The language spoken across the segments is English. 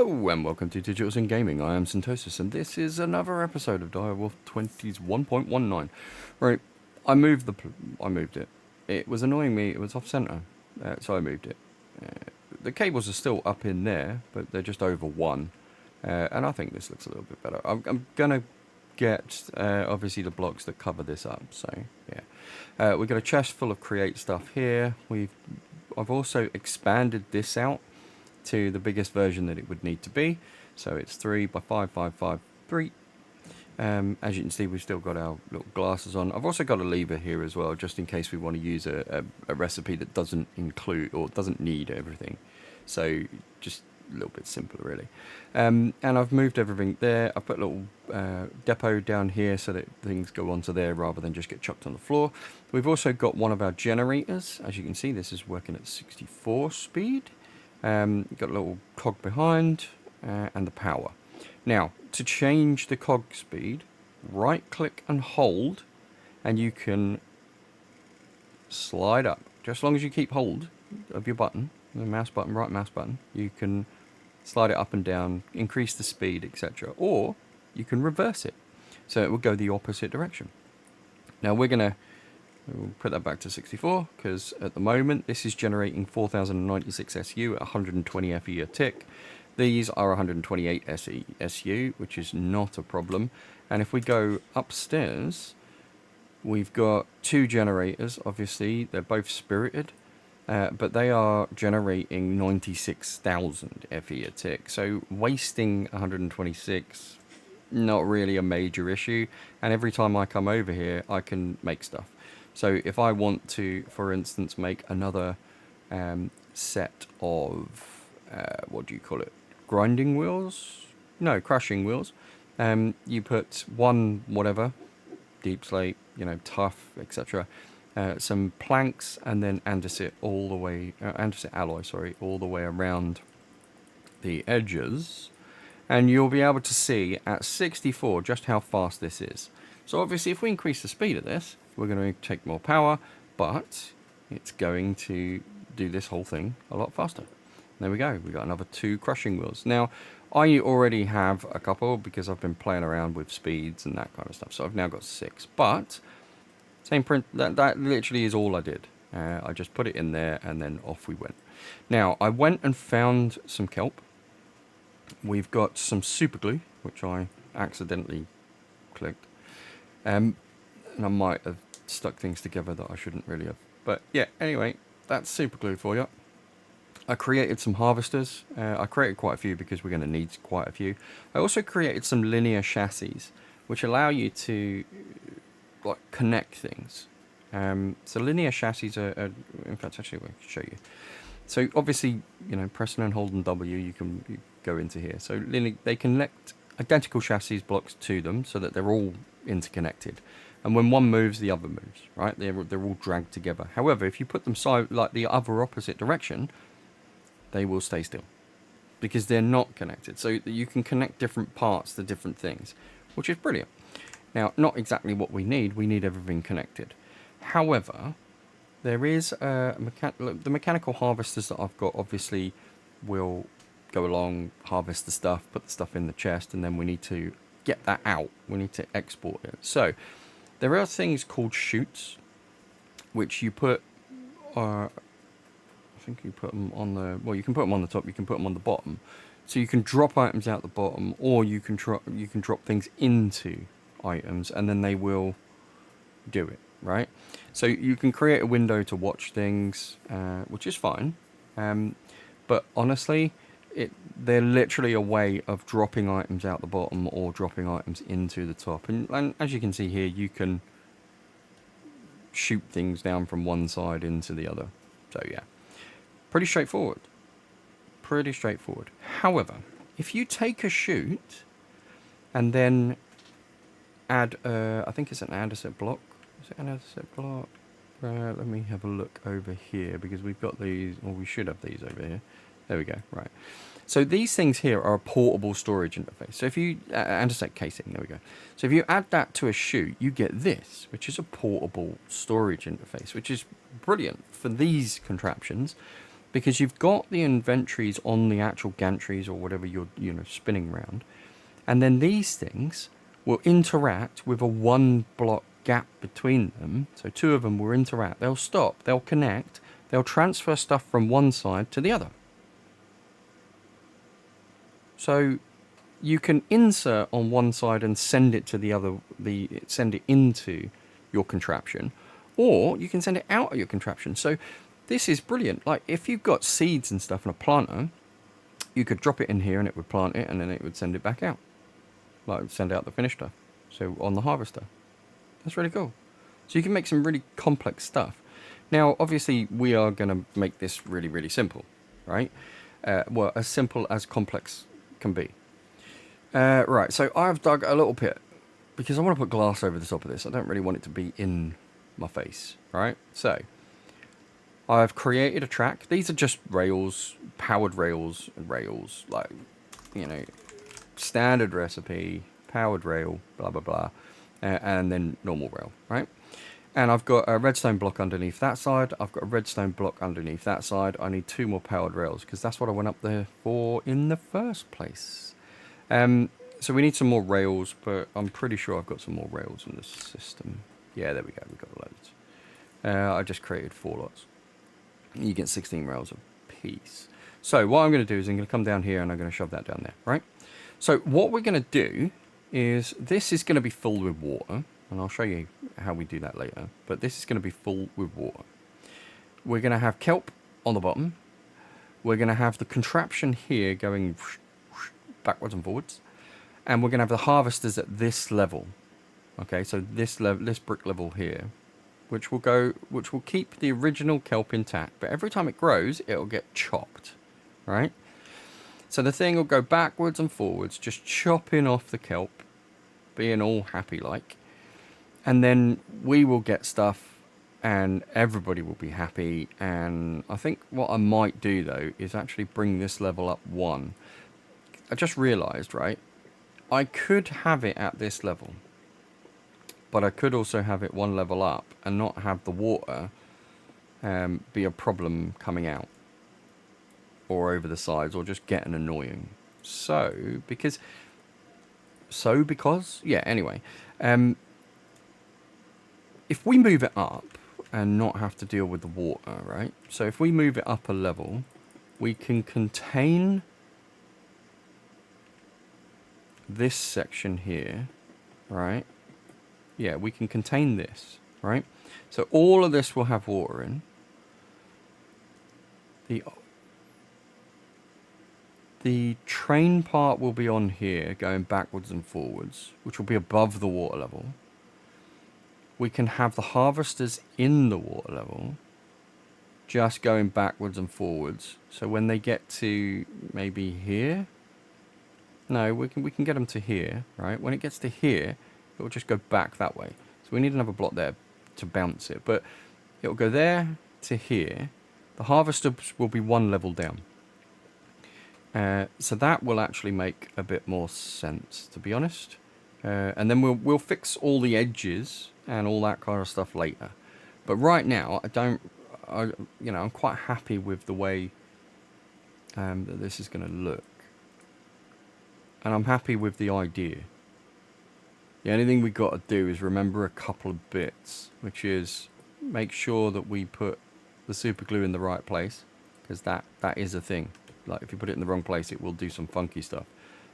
Hello and welcome to Digitals in Gaming. I am Syntosis and this is another episode of Direwolf20's 1.19. Right, I moved it. It was annoying me. It was off center, so I moved it. The cables are still up in there, but they're just over one, and I think this looks a little bit better. I'm gonna get obviously the blocks that cover this up. So yeah, we've got a chest full of create stuff here. I've also expanded this out to the biggest version that it would need to be, so it's 3 by 5 5 5 3. As you can see, we've still got our little glasses on. I've also got a lever here as well, just in case we want to use a recipe that doesn't include or doesn't need everything, so just a little bit simpler really. And I've moved everything there. I've put a little depot down here so that things go onto there rather than just get chucked on the floor. We've also got one of our generators. As you can see, this is working at 64 speed. Got a little cog behind and the power. Now, to change the cog speed, right click and hold, and you can slide up. Just as long as you keep hold of your button, the mouse button, right mouse button, you can slide it up and down, increase the speed, etc. Or you can reverse it, so it will go the opposite direction. Now we'll put that back to 64, because at the moment this is generating 4096 SU at 120 FE a tick. These are 128 SU, which is not a problem. And if we go upstairs, we've got two generators. Obviously, they're both spirited, but they are generating 96,000 FE a tick. So wasting 126, not really a major issue. And every time I come over here, I can make stuff. So if I want to, for instance, make another set of, what do you call it? Grinding wheels? No, crushing wheels. You put one, whatever, deep slate, tough, etc. Some planks, and then andesite all the way, andesite alloy, sorry, all the way around the edges. And you'll be able to see at 64 just how fast this is. So obviously if we increase the speed of this, we're going to take more power, but it's going to do this whole thing a lot faster. There we go. We've got another 2 crushing wheels. Now, I already have a couple because I've been playing around with speeds and that kind of stuff. So I've now got 6. But same print. That literally is all I did. I just put it in there and then off we went. Now, I went and found some kelp. We've got some super glue, which I accidentally clicked. And I might have stuck things together that I shouldn't really have. But yeah, anyway, that's super glue for you. I created some harvesters. I created quite a few because we're going to need quite a few. I also created some linear chassis, which allow you to connect things. So linear chassis are in fact, actually, I can show you. So obviously, pressing and holding W, you go into here. So they connect identical chassis blocks to them so that they're all interconnected. And when one moves, the other moves, right? They're all dragged together. However, if you put them the other opposite direction, they will stay still because they're not connected. So you can connect different parts to different things, which is brilliant. Now, not exactly what we need. We need everything connected. However, there is the mechanical harvesters that I've got obviously will go along, harvest the stuff, put the stuff in the chest, and then we need to get that out. We need to export it. So there are things called chutes, which you put, I think you put them on the, well, you can put them on the top, you can put them on the bottom. So you can drop items out the bottom, or you can drop things into items, and then they will do it, right? So you can create a window to watch things, which is fine. But honestly, they're literally a way of dropping items out the bottom or dropping items into the top. And as you can see here, you can shoot things down from one side into the other. So yeah, pretty straightforward. Pretty straightforward. However, if you take a chute and then add, I think it's an andesite block. Is it an andesite block? Let me have a look over here because we've got these, or we should have these over here. There we go, right. So these things here are a portable storage interface. So if you, andesite casing, there we go. So if you add that to a chute, you get this, which is a portable storage interface, which is brilliant for these contraptions. because you've got the inventories on the actual gantries or whatever you're spinning around, and then these things will interact with a 1 block gap between them. So 2 of them will interact. They'll stop. They'll connect. They'll transfer stuff from one side to the other. So you can insert on one side and send it to the other. Send it into your contraption, or you can send it out of your contraption. So this is brilliant. Like if you've got seeds and stuff in a planter, you could drop it in here and it would plant it, and then it would send it back out. Like send out the finished stuff. So on the harvester. That's really cool. So you can make some really complex stuff. Now, obviously, we are going to make this really, really simple, right? Well, as simple as complex can be. Right, so I've dug a little pit because I want to put glass over the top of this. I don't really want it to be in my face, right? So I've created a track. These are just rails, powered rails, like, standard recipe, powered rail, blah, blah, blah, and then normal rail, right? And I've got a redstone block underneath that side. I've got a redstone block underneath that side. I need 2 more powered rails because that's what I went up there for in the first place. So we need some more rails, but I'm pretty sure I've got some more rails in the system. Yeah, there we go. We've got loads. I just created 4 lots. You get 16 rails a piece. So what I'm going to do is I'm going to come down here and I'm going to shove that down there, right? So what we're going to do is this is going to be filled with water, and I'll show you how we do that later, but this is going to be full with water. We're going to have kelp on the bottom. We're going to have the contraption here going backwards and forwards, and we're going to have the harvesters at this level. Okay, so this brick level here, which will keep the original kelp intact, but every time it grows, it'll get chopped, right? So the thing will go backwards and forwards, just chopping off the kelp, being all happy like, and then we will get stuff and everybody will be happy. And I think what I might do though is actually bring this level up 1. I just realized, right, I could have it at this level, but I could also have it 1 level up and not have the water be a problem coming out or over the sides or just getting annoying. Because yeah, anyway, if we move it up and not have to deal with the water, right? So if we move it up a level, we can contain this section here, right? Yeah, we can contain this, right? So all of this will have water in. The train part will be on here, going backwards and forwards, which will be above the water level. We can have the harvesters in the water level, just going backwards and forwards. So when they get to maybe here, no, we can get them to here, right? When it gets to here, it will just go back that way. So we need another block there to bounce it, but it will go there to here. The harvesters will be 1 level down. So that will actually make a bit more sense, to be honest. And then we'll fix all the edges and all that kind of stuff later. But right now, I'm quite happy with the way that this is going to look. And I'm happy with the idea. The only thing we got to do is remember a couple of bits, which is make sure that we put the super glue in the right place, because that is a thing. Like if you put it in the wrong place, it will do some funky stuff.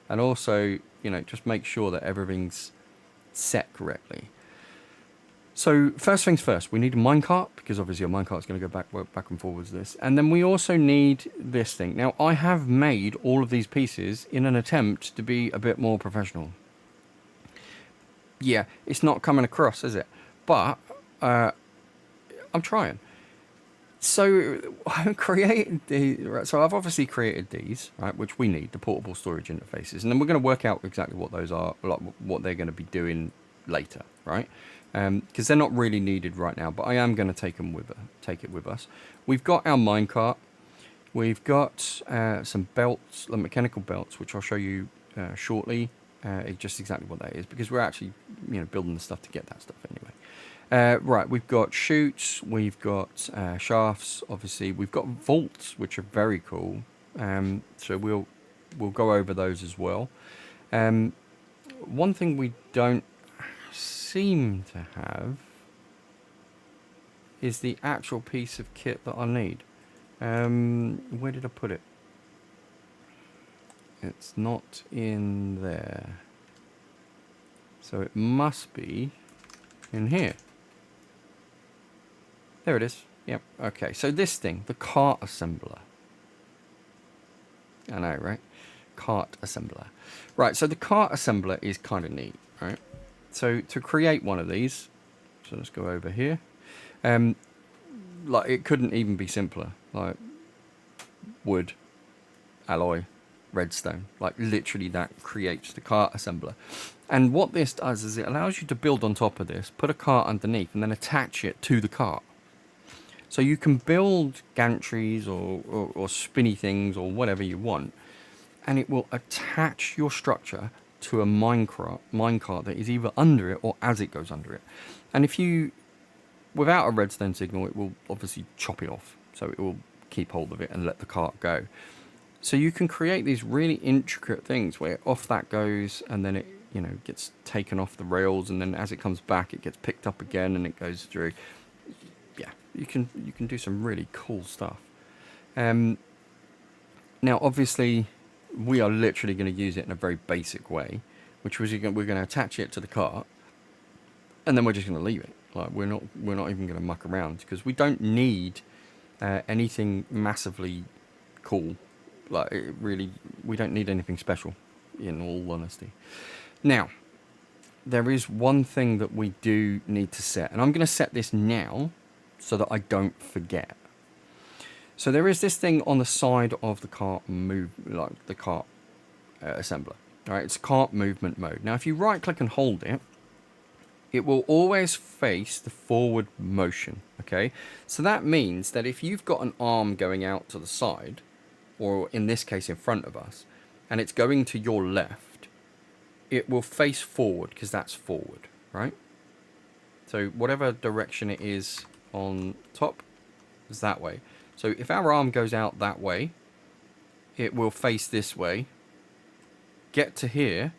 And also, just make sure that everything's set correctly. So first things first, we need a minecart, because obviously a minecart is going to go back and forwards this. And then we also need this thing. Now, I have made all of these pieces in an attempt to be a bit more professional. Yeah, it's not coming across, is it? But I'm trying. So I've created so I've obviously created these, right, which we need, the portable storage interfaces, and then we're going to work out exactly what those are, like what they're going to be doing later, right? Because they're not really needed right now, but I am going to take it with us. We've got our minecart. We've got some belts, like mechanical belts, which I'll show you shortly. Just exactly what that is, because we're actually building the stuff to get that stuff anyway. Right, we've got chutes, we've got shafts, obviously. We've got vaults, which are very cool. So we'll go over those as well. One thing we don't seem to have is the actual piece of kit that I need. Where did I put it? It's not in there. So it must be in here. There it is. Yep. Okay. So this thing, the cart assembler. I know, right? Cart assembler. Right. So the cart assembler is kind of neat, right? So to create one of these, so let's go over here. Like it couldn't even be simpler. Like wood, alloy, redstone. Like literally that creates the cart assembler. And what this does is it allows you to build on top of this, put a cart underneath, and then attach it to the cart. So you can build gantries or spinny things or whatever you want, and it will attach your structure to a minecart that is either under it or as it goes under it. And if you, without a redstone signal, it will obviously chop it off. So it will keep hold of it and let the cart go. So you can create these really intricate things where off that goes and then it, you know, gets taken off the rails, and then as it comes back, it gets picked up again and it goes through. Yeah, you can do some really cool stuff. Now, obviously, we are literally going to use it in a very basic way, which was we're going to attach it to the cart, and then we're just going to leave it. Like we're not even going to muck around because we don't need anything massively cool. Like we don't need anything special, in all honesty. Now, there is one thing that we do need to set, and I'm going to set this now so that I don't forget. So there is this thing on the side of the cart like the cart assembler. All right, it's cart movement mode. Now, if you right click and hold it, it will always face the forward motion. Okay, so that means that if you've got an arm going out to the side, or in this case in front of us, and it's going to your left, it will face forward because that's forward, right? So whatever direction it is on top is that way. So if our arm goes out that way, it will face this way, get to here,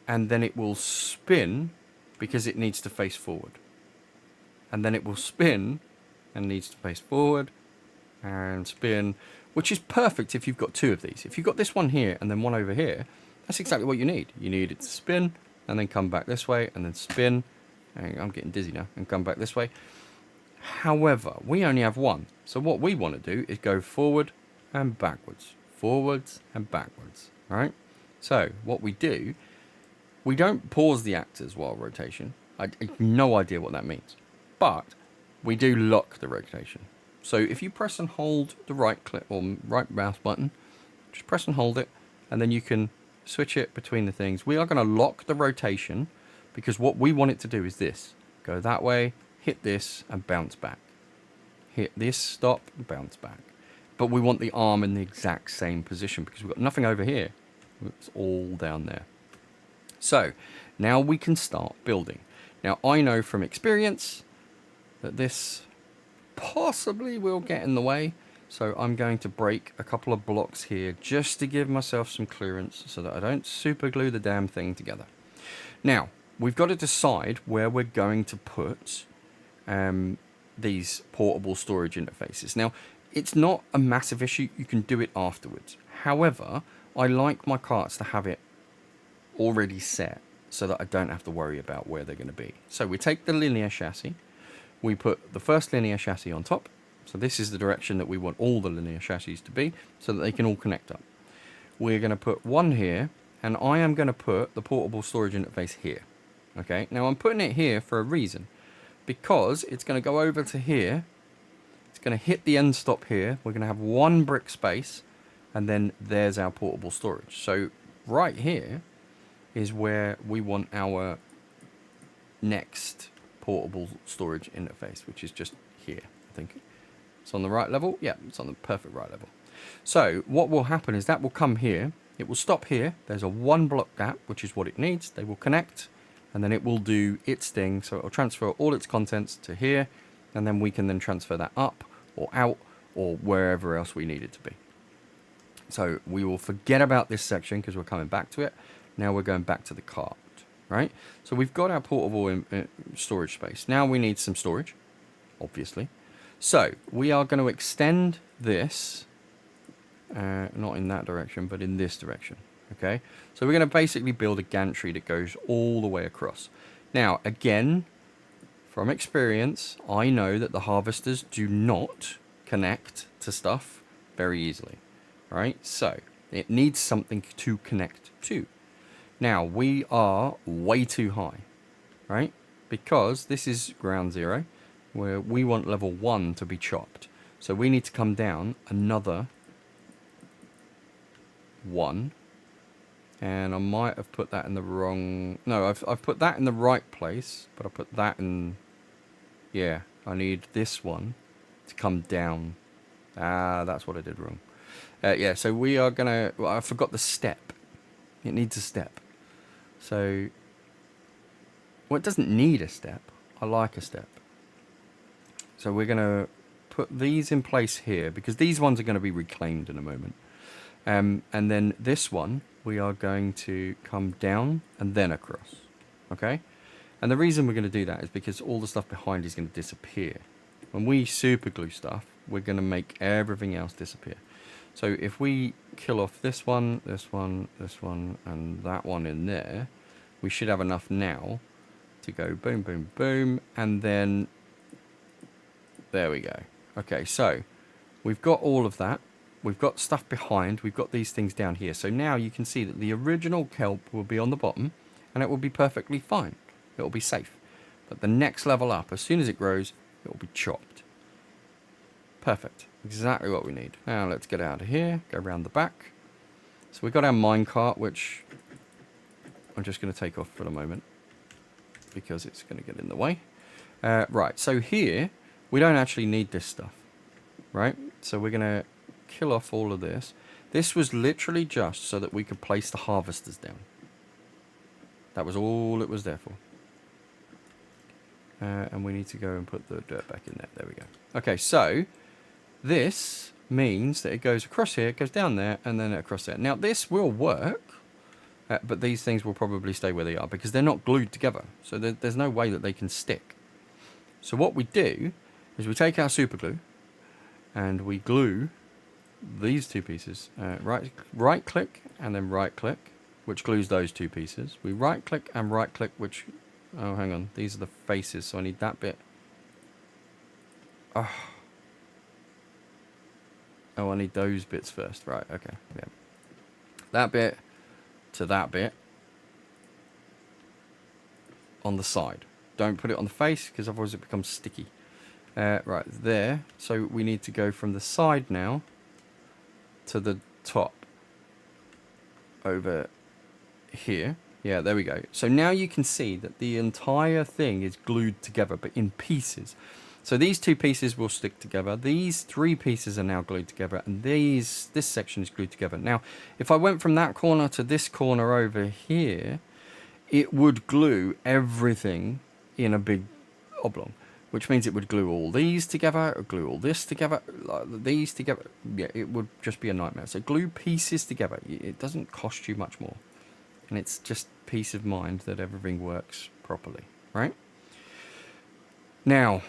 and then it will spin because it needs to face forward. And then it will spin and needs to face forward and spin, which is perfect if you've got two of these. If you've got this one here and then one over here, that's exactly what you need. You need it to spin and then come back this way and then spin. And I'm getting dizzy now, and come back this way. However, we only have one. So what we want to do is go forward and backwards. Forwards and backwards. Right? So what we do, we don't pause the actors while rotation. I have no idea what that means. But we do lock the rotation. So if you press and hold the right click or right mouse button, just press and hold it, and then you can switch it between the things. We are going to lock the rotation because what we want it to do is this. Go that way, hit this, and bounce back. Hit this, stop, and bounce back. But we want the arm in the exact same position because we've got nothing over here. It's all down there. So now we can start building. Now I know from experience that this possibly will get in the way. So I'm going to break a couple of blocks here just to give myself some clearance so that I don't super glue the damn thing together. Now, we've got to decide where we're going to put these portable storage interfaces. Now, it's not a massive issue. You can do it afterwards. However, I like my carts to have it already set so that I don't have to worry about where they're going to be. So we take the linear chassis. We put the first linear chassis on top. So this is the direction that we want all the linear chassis to be so that they can all connect up. We're going to put one here, and I am going to put the portable storage interface here. Okay, now I'm putting it here for a reason, because it's going to go over to here. It's going to hit the end stop here. We're going to have one brick space, and then there's our portable storage. So right here is where we want our next portable storage interface, which is just here. I think it's on the right level. Yeah, it's on the perfect right level. So what will happen is that will come here. It will stop here. There's a one block gap, which is what it needs. They will connect, and then it will do its thing. So it'll transfer all its contents to here, and then we can then transfer that up or out or wherever else we need it to be. So we will forget about this section because we're coming back to it. Now we're going back to the cart, right? So we've got our portable storage space. Now we need some storage, obviously. So we are going to extend this, not in that direction, but in this direction, okay? So we're going to basically build a gantry that goes all the way across. Now, again, from experience, I know that the harvesters do not connect to stuff very easily, right? So it needs something to connect to. Now, we are way too high, right? Because this is ground zero, where we want level 1 to be chopped. So we need to come down another 1. And I might have put that in the wrong... No, I've put that in the right place, but I put that in... Yeah, I need this one to come down. Ah, that's what I did wrong. Yeah, so we are going to... Well, I forgot the step. It needs a step. So... Well, it doesn't need a step. I like a step. So we're going to put these in place here, because these ones are going to be reclaimed in a moment. And then this one, we are going to come down and then across. Okay? And the reason we're going to do that is because all the stuff behind is going to disappear. When we super glue stuff, we're going to make everything else disappear. So if we kill off this one, this one, this one, and that one in there, we should have enough now to go boom, boom, boom, and then there we go. Okay, so we've got all of that. We've got stuff behind. We've got these things down here. So now you can see that the original kelp will be on the bottom, and it will be perfectly fine. It will be safe. But the next level up, as soon as it grows, it will be chopped. Perfect. Exactly what we need. Now let's get out of here. Go around the back. So we've got our minecart, which I'm just going to take off for the moment because it's going to get in the way. Right, so here, we don't actually need this stuff, right? So we're going to kill off all of this. This was literally just so that we could place the harvesters down. That was all it was there for. And we need to go and put the dirt back in there. There we go. Okay, so this means that it goes across here, it goes down there, and then across there. Now, this will work, but these things will probably stay where they are because they're not glued together. So there's no way that they can stick. So what we do is we take our super glue and we glue these two pieces. Right click and then right click, which glues those two pieces. We right click and right click, which... Oh, hang on. These are the faces, so I need that bit. Oh, I need those bits first. Right, okay. Yeah. That bit to that bit on the side. Don't put it on the face, because otherwise it becomes sticky. Right, there. So we need to go from the side now to the top over here. Yeah, there we go. So now you can see that the entire thing is glued together, but in pieces. So these two pieces will stick together. These three pieces are now glued together, and this section is glued together. Now, if I went from that corner to this corner over here, it would glue everything in a big oblong, which means it would glue all these together, or glue all this together, these together. Yeah, it would just be a nightmare. So glue pieces together. It doesn't cost you much more. And it's just peace of mind that everything works properly, right? Now,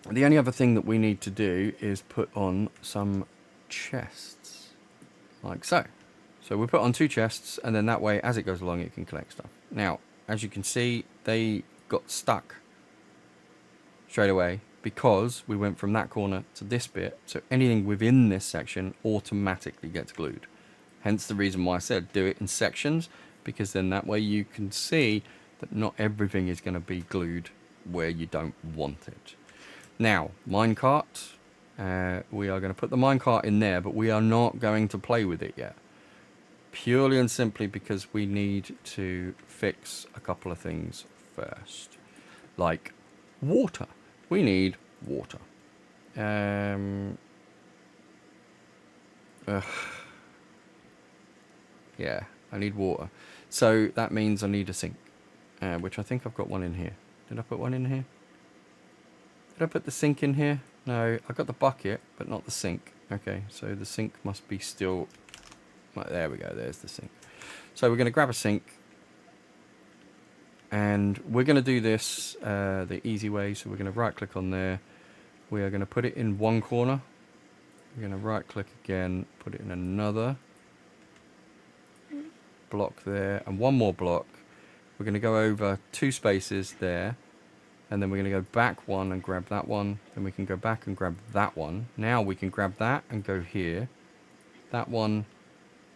the only other thing that we need to do is put on some chests, like so. So we put on 2 chests, and then that way, as it goes along, it can collect stuff. Now, as you can see, they got stuck straight away because we went from that corner to this bit, so anything within this section automatically gets glued. Hence the reason why I said do it in sections, because then that way you can see that not everything is going to be glued where you don't want it. Now, minecart. We are going to put the minecart in there, but we are not going to play with it yet. Purely and simply because we need to fix a couple of things first. Like water. We need water. Yeah, I need water. So that means I need a sink. which I think I've got one in here. Did I put one in here? Did I put the sink in here? No, I got the bucket, but not the sink. Okay, so the sink must be still... Right, there we go, there's the sink. So we're going to grab a sink. And we're going to do this the easy way. So we're going to right click on there. We are going to put it in one corner. We're going to right click again, put it in another block there, and one more block. We're going to go over 2 spaces there, and then we're going to go back one and grab that one. Then we can go back and grab that one. Now we can grab that and go here. That one,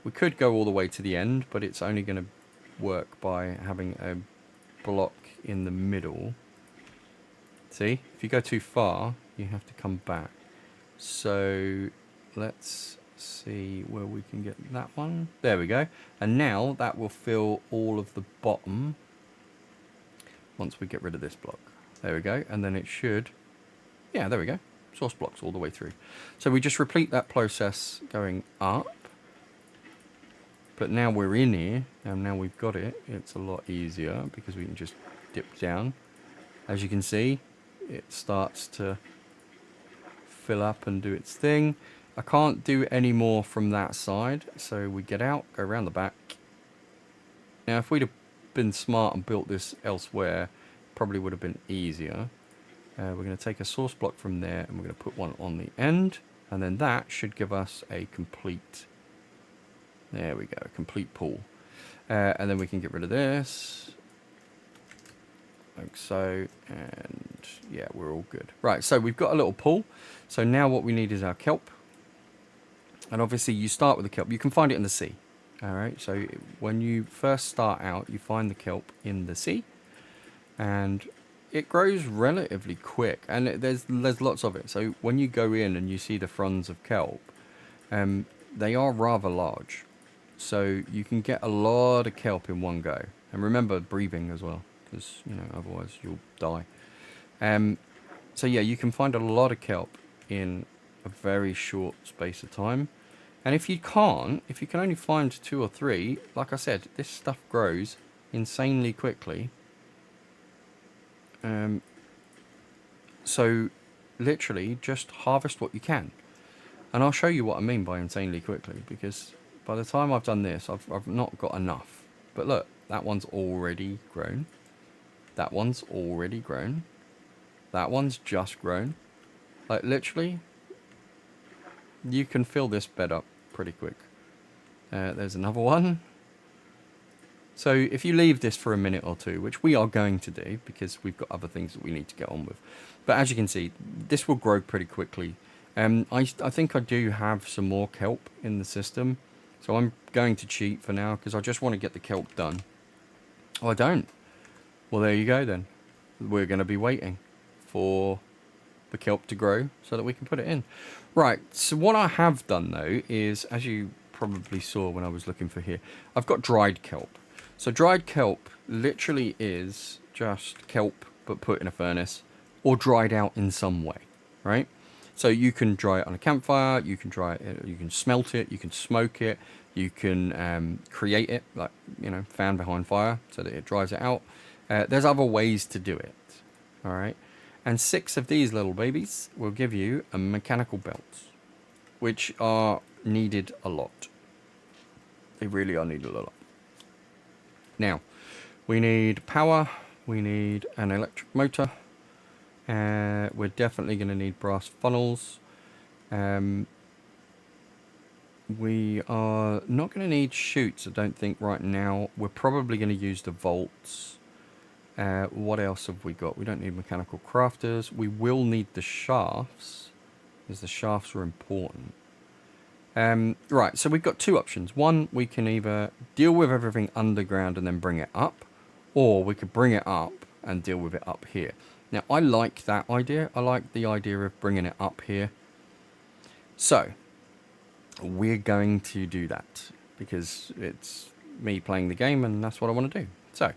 we could go all the way to the end, but it's only going to work by having a block in the middle. See, if you go too far, you have to come back. So let's see where we can get that one. There we go. And now that will fill all of the bottom once we get rid of this block. There we go. And then it should, yeah, there we go. Source blocks all the way through. So we just repeat that process going up. But now we're in here, and now we've got it. It's a lot easier because we can just dip down. As you can see, it starts to fill up and do its thing. I can't do any more from that side, so we get out, go around the back. Now, if we'd have been smart and built this elsewhere, probably would have been easier. We're going to take a source block from there, and we're going to put one on the end, and then that should give us a complete... There we go, a complete pool. And then we can get rid of this. Like so, and yeah, we're all good. Right, so we've got a little pool. So now what we need is our kelp. And obviously you start with the kelp. You can find it in the sea. All right, so when you first start out, you find the kelp in the sea. And it grows relatively quick. And there's lots of it. So when you go in and you see the fronds of kelp, they are rather large. So you can get a lot of kelp in one go. And remember breathing as well, because, you know, otherwise you'll die. So yeah, you can find a lot of kelp in a very short space of time. And if you can only find 2 or 3, like I said, this stuff grows insanely quickly. So literally just harvest what you can. And I'll show you what I mean by insanely quickly, because by the time I've done this, I've not got enough. But look, that one's already grown. That one's already grown. That one's just grown. Like, literally, you can fill this bed up pretty quick. There's another one. So if you leave this for a minute or 2, which we are going to do, because we've got other things that we need to get on with. But as you can see, this will grow pretty quickly. I think I do have some more kelp in the system. So I'm going to cheat for now, because I just want to get the kelp done. Oh, I don't. Well, there you go then. We're going to be waiting for the kelp to grow so that we can put it in. Right, so what I have done though is, as you probably saw when I was looking for here, I've got dried kelp. So dried kelp literally is just kelp but put in a furnace or dried out in some way, right? So you can dry it on a campfire, you can dry it, you can smelt it, you can smoke it, you can create it, like, you know, fan behind fire so that it dries it out. There's other ways to do it, all right? And 6 of these little babies will give you a mechanical belt, which are needed a lot. They really are needed a lot. Now, we need power, we need an electric motor, we're definitely going to need brass funnels. We are not going to need chutes, I don't think, right now. We're probably going to use the volts. What else have we got? We don't need mechanical crafters. We will need the shafts, because the shafts are important. Right, so we've got 2 options. One, we can either deal with everything underground and then bring it up, or we could bring it up and deal with it up here. Now, I like that idea. I like the idea of bringing it up here. So, we're going to do that, because it's me playing the game and that's what I want to do. So,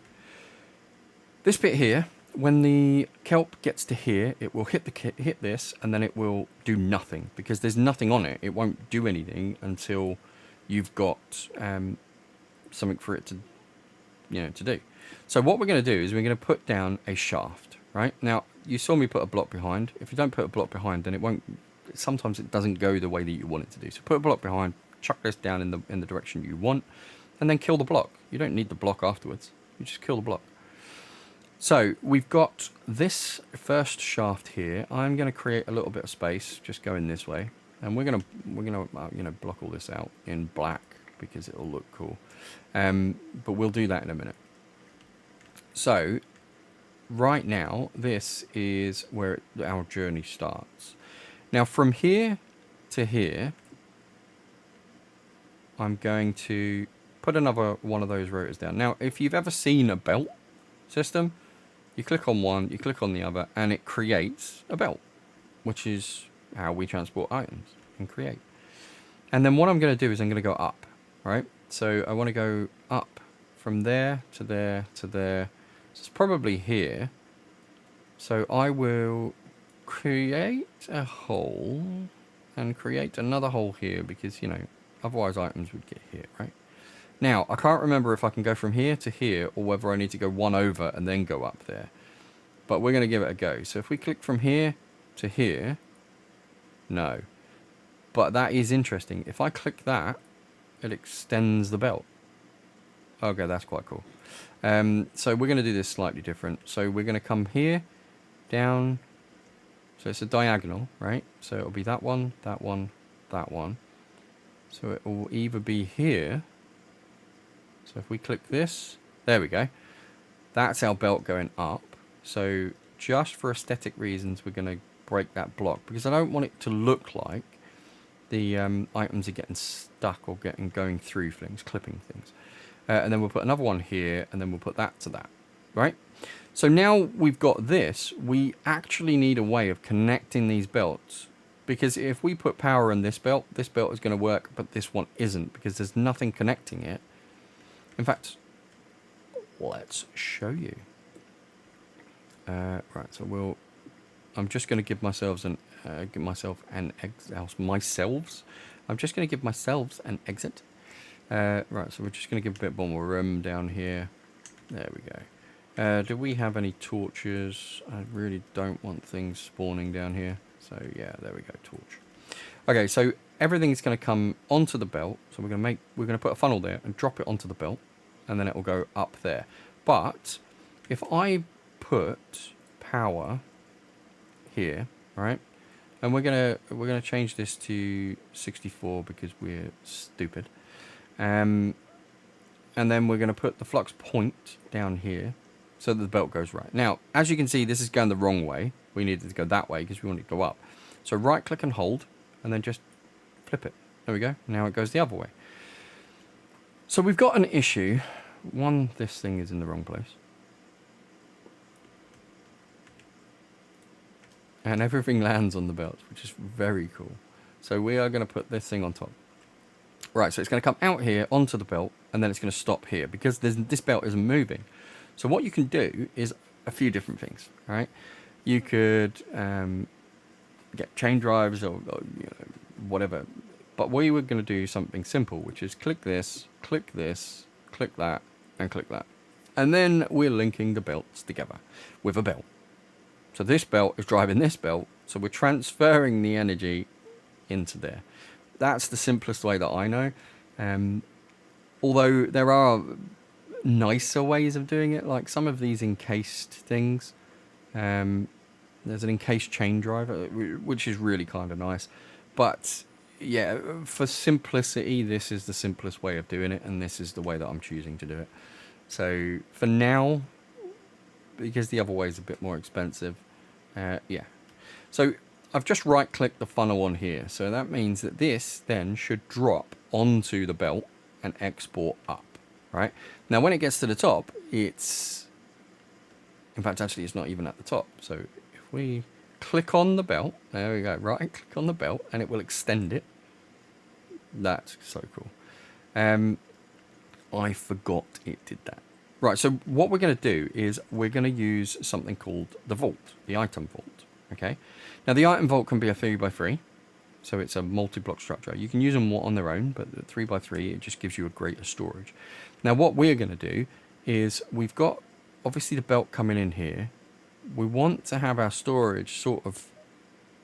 this bit here, when the kelp gets to here, it will hit this, and then it will do nothing, because there's nothing on it. It won't do anything until you've got something for it to, you know, to do. So what we're going to do is we're going to put down a shaft, right? Now, you saw me put a block behind. If you don't put a block behind, then it won't, sometimes it doesn't go the way that you want it to do. So put a block behind, chuck this down in the direction you want, and then kill the block. You don't need the block afterwards. You just kill the block. So we've got this first shaft here. I'm going to create a little bit of space, just going this way, and we're gonna you know, block all this out in black because it'll look cool. But we'll do that in a minute. So right now, this is where our journey starts. Now from here to here, I'm going to put another one of those rotors down. Now, if you've ever seen a belt system, you click on one, you click on the other, and it creates a belt, which is how we transport items and create. And then what I'm going to do is I'm going to go up, right? So I want to go up from there to there to there. So it's probably here. So I will create a hole and create another hole here because, you know, otherwise items would get hit, right? Now, I can't remember if I can go from here to here or whether I need to go one over and then go up there. But we're going to give it a go. So if we click from here to here, no. But that is interesting. If I click that, it extends the belt. Okay, that's quite cool. So we're going to do this slightly different. So we're going to come here, down. So it's a diagonal, right? So it'll be that one, that one, that one. So it will either be here. So if we click this, there we go. That's our belt going up. So just for aesthetic reasons, we're going to break that block because I don't want it to look like the items are getting stuck or going through things, clipping things. And then we'll put another one here, and then we'll put that to that, right? So now we've got this, we actually need a way of connecting these belts. Because if we put power in this belt is going to work, but this one isn't because there's nothing connecting it. In fact, let's show you. Right, so I'm just going to give myself an exit. Right, so we're just going to give a bit more room down here. There we go. Do we have any torches? I really don't want things spawning down here. So yeah, there we go, torch. Okay, so everything's going to come onto the belt. So we're going to put a funnel there and drop it onto the belt, and then it will go up there. But if I put power here, right, and we're gonna change this to 64 because we're stupid, and then we're gonna put the flux point down here so that the belt goes right. Now, as you can see, this is going the wrong way. We needed to go that way because we want it to go up. So right click and hold, and then just flip it. There we go. Now it goes the other way. So we've got an issue. One, this thing is in the wrong place. And everything lands on the belt, which is very cool. So we are going to put this thing on top. Right, so it's going to come out here onto the belt, and then it's going to stop here because this belt isn't moving. So what you can do is a few different things, right? You could get chain drives or you know, whatever. But we were going to do something simple, which is click this, click that, and click that. And then we're linking the belts together with a belt. So this belt is driving this belt, so we're transferring the energy into there. That's the simplest way that I know. Although there are nicer ways of doing it, like some of these encased things. There's an encased chain driver, which is really kind of nice. But yeah, for simplicity, this is the simplest way of doing it, and this is the way that I'm choosing to do it. So for now, because the other way is a bit more expensive, yeah. So I've just right-clicked the funnel on here, so that means that this then should drop onto the belt and export up, right? Now when it gets to the top, it's... In fact, actually, it's not even at the top. So if we click on the belt, there we go, right-click on the belt, and it will extend it. That's so cool. I forgot it did that. Right, so what we're going to do is we're going to use something called the vault, the item vault, okay? Now, the item vault can be a 3x3, so it's a multi-block structure. You can use them on their own, but the 3x3, it just gives you a greater storage. Now, what we're going to do is we've got obviously the belt coming in here. We want to have our storage sort of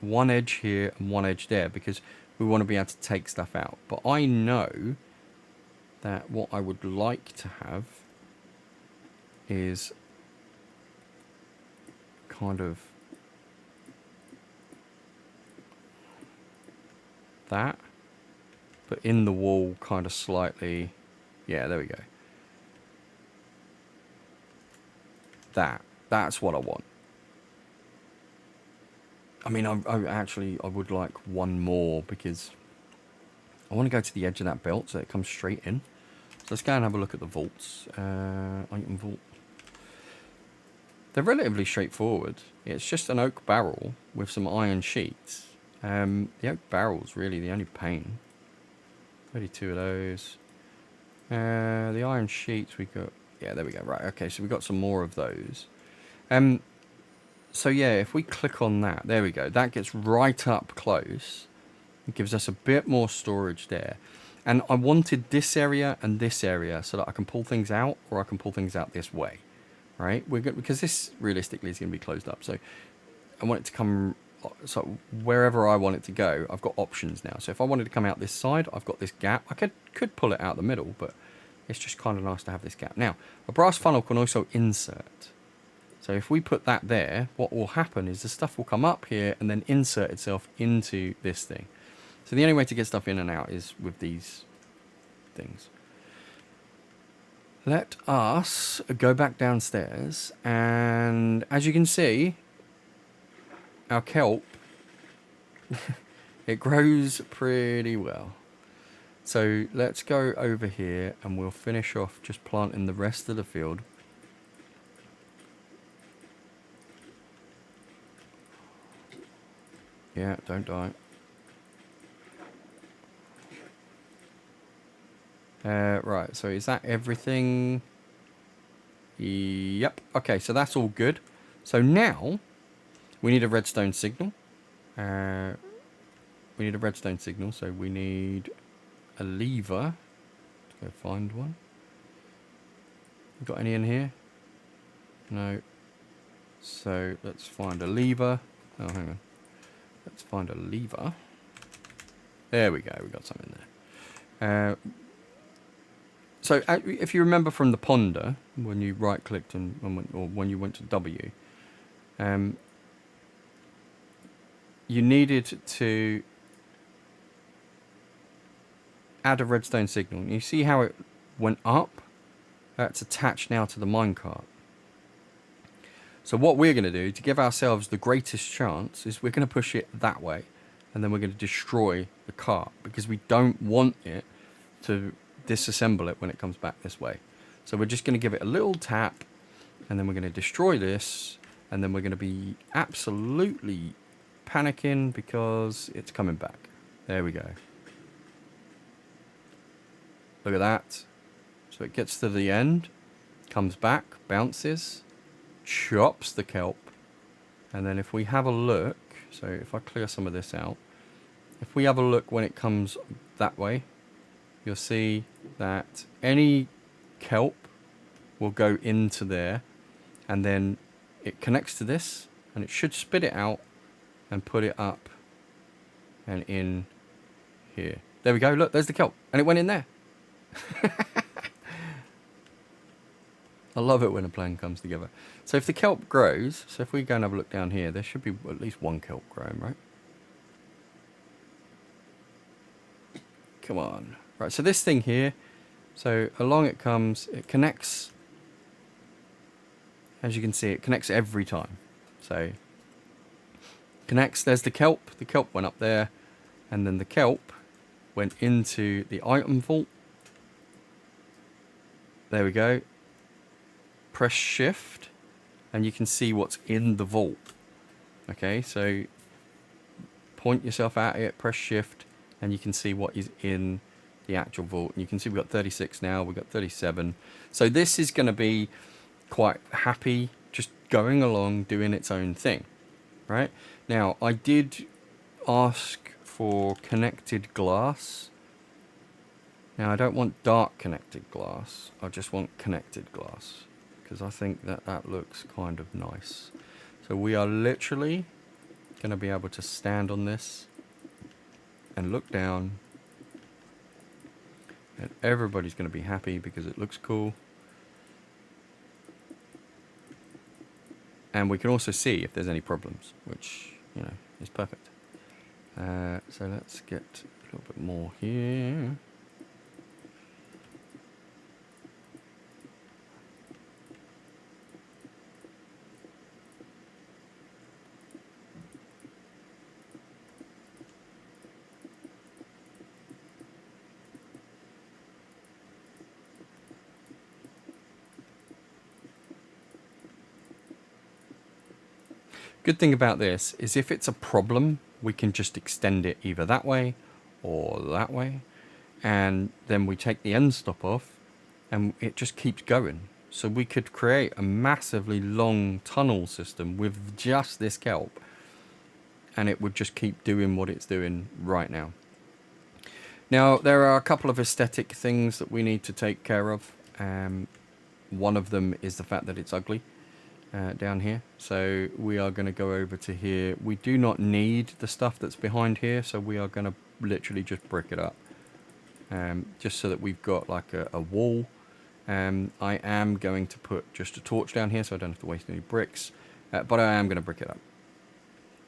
one edge here and one edge there because we want to be able to take stuff out. But I know that what I would like to have is kind of that, but in the wall kind of slightly. Yeah, there we go. That's what I want. I mean, I would like one more because I want to go to the edge of that belt so it comes straight in. So let's go and have a look at the vaults. Item vault. They're relatively straightforward. It's just an oak barrel with some iron sheets. The oak barrel's really the only pain. 32 of those. The iron sheets we got. Yeah, there we go. Right, okay, so we got some more of those. So yeah, if we click on that, there we go. That gets right up close. It gives us a bit more storage there. And I wanted this area and this area so that I can pull things out, or I can pull things out this way, right? Because this realistically is going to be closed up. So I want it to come, so wherever I want it to go, I've got options now. So if I wanted to come out this side, I've got this gap. I could pull it out the middle, but it's just kind of nice to have this gap. Now, a brass funnel can also insert. So if we put that there, what will happen is the stuff will come up here and then insert itself into this thing. So the only way to get stuff in and out is with these things. Let us go back downstairs, and as you can see, our kelp, it grows pretty well. So let's go over here and we'll finish off just planting the rest of the field. Yeah, don't die. Right, so is that everything? Yep. Okay, so that's all good. So now we need a redstone signal. So we need a lever. Let's go find one. Got any in here? No. So let's find a lever. Oh, hang on. Let's find a lever. There we go. We got some in there. So if you remember from the ponder, when you right-clicked or when you went to W, you needed to add a redstone signal. You see how it went up? That's attached now to the minecart. So what we're going to do to give ourselves the greatest chance is we're going to push it that way, and then we're going to destroy the cart because we don't want it to disassemble it when it comes back this way. So we're just going to give it a little tap, and then we're going to destroy this, and then we're going to be absolutely panicking because it's coming back. There we go. Look at that. So it gets to the end, comes back, bounces, chops the kelp, and then if we have a look, so if I clear some of this out, if we have a look when it comes that way, you'll see that any kelp will go into there, and then it connects to this, and it should spit it out and put it up and in here. There we go. Look, there's the kelp, and it went in there. I love it when a plan comes together. So if the kelp grows, so if we go and have a look down here, there should be at least one kelp growing, right? Come on. Right, so this thing here, so along it comes, it connects, as you can see, it connects every time. So, connects, there's the kelp went up there, and then the kelp went into the item vault. There we go. Press shift, and you can see what's in the vault. Okay, so point yourself at it, press shift, and you can see what is in the actual vault. And you can see we've got 36 now, we've got 37. So this is going to be quite happy, just going along, doing its own thing. Right? Now, I did ask for connected glass Now I don't want dark connected glass, I just want connected glass, because I think that that looks kind of nice. So we are literally going to be able to stand on this and look down, and everybody's going to be happy because it looks cool. And we can also see if there's any problems, which, you know, is perfect. So let's get a little bit more here. Good thing about this is if it's a problem, we can just extend it either that way or that way. And then we take the end stop off and it just keeps going. So we could create a massively long tunnel system with just this kelp. And it would just keep doing what it's doing right now. Now, there are a couple of aesthetic things that we need to take care of. One of them is the fact that it's ugly. Down here, so we are going to go over to here. We do not need the stuff that's behind here, so we are going to literally just brick it up, just so that we've got like a wall. I am going to put just a torch down here, so I don't have to waste any bricks, but I am going to brick it up.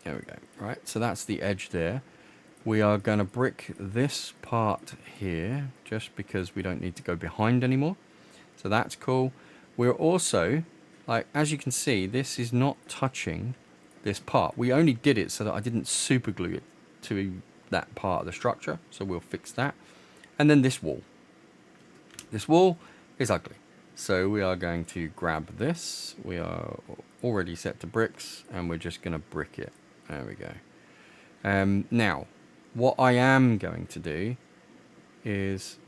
There we go. Right, so that's the edge there. We are going to brick this part here just because we don't need to go behind anymore, so that's cool. We're also, like, as you can see, this is not touching this part. We only did it so that I didn't super glue it to that part of the structure. So we'll fix that. And then this wall. This wall is ugly. So we are going to grab this. We are already set to bricks and we're just going to brick it. There we go. Now, what I am going to do is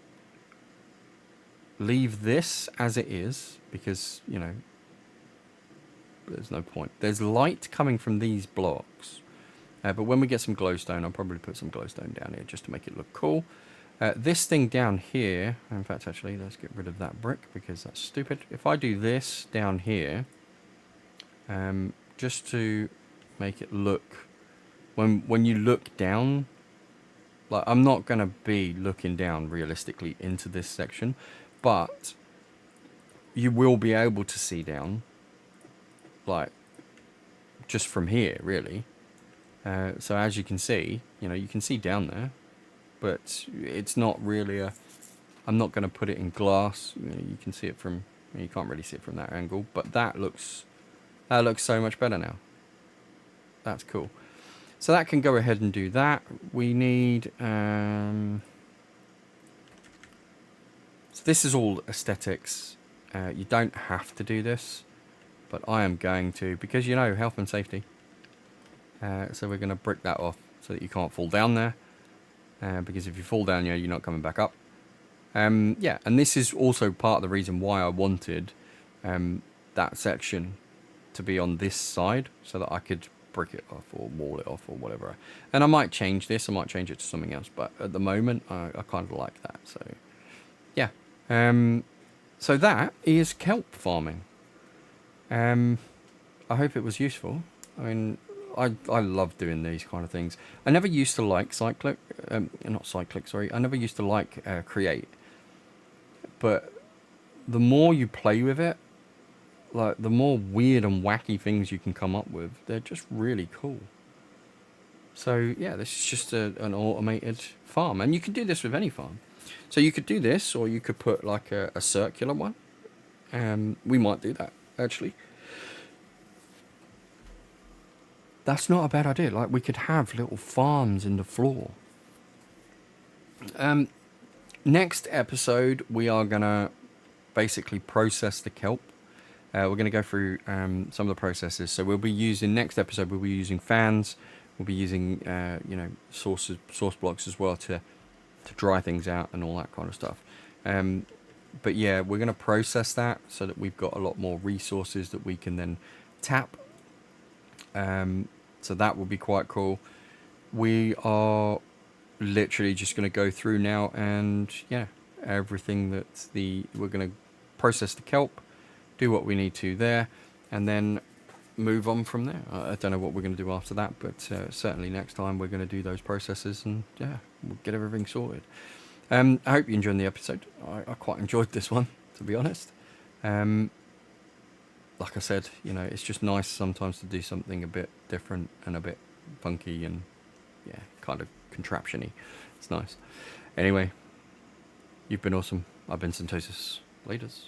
leave this as it is because, you know, there's no point. There's light coming from these blocks. But when we get some glowstone, I'll probably put some glowstone down here just to make it look cool. This thing down here, in fact, actually, let's get rid of that brick because that's stupid. If I do this down here, just to make it look, when you look down, like I'm not going to be looking down realistically into this section, but you will be able to see down. Like just from here really, so as you can see, you know, you can see down there, but it's not really I'm not going to put it in glass. You know, you can see it from, you can't really see it from that angle, but that looks so much better now. That's cool. So that can go ahead and do that. We need so this is all aesthetics. You don't have to do this, but I am going to, because, you know, health and safety. So we're going to brick that off so that you can't fall down there. Because if you fall down here, you're not coming back up. Yeah, and this is also part of the reason why I wanted that section to be on this side, so that I could brick it off or wall it off or whatever. And I might change this, I might change it to something else, but at the moment, I kind of like that. So, yeah. So that is kelp farming. I hope it was useful. I mean, I love doing these kind of things. I never used to like cyclic, not cyclic, sorry. I never used to like create. But the more you play with it, like the more weird and wacky things you can come up with, they're just really cool. So yeah, this is just an automated farm, and you can do this with any farm. So you could do this, or you could put like a circular one. We might do that actually. That's not a bad idea. Like, we could have little farms in the floor. Next episode, we are going to basically process the kelp. We're going to go through some of the processes. So we'll be using, next episode, we'll be using fans. We'll be using, you know, source blocks as well to dry things out and all that kind of stuff. But yeah, we're going to process that so that we've got a lot more resources that we can then tap. So that will be quite cool. We are literally just going to go through now and, yeah, everything that we're going to process the kelp, do what we need to there, and then move on from there. I don't know what we're going to do after that, but certainly next time we're going to do those processes, and yeah, we'll get everything sorted. I hope you enjoyed the episode. I quite enjoyed this one, to be honest. Like I said, you know, it's just nice sometimes to do something a bit different and a bit funky and, yeah, kind of contraption-y. It's nice. Anyway, you've been awesome. I've been Syntosis. Laters.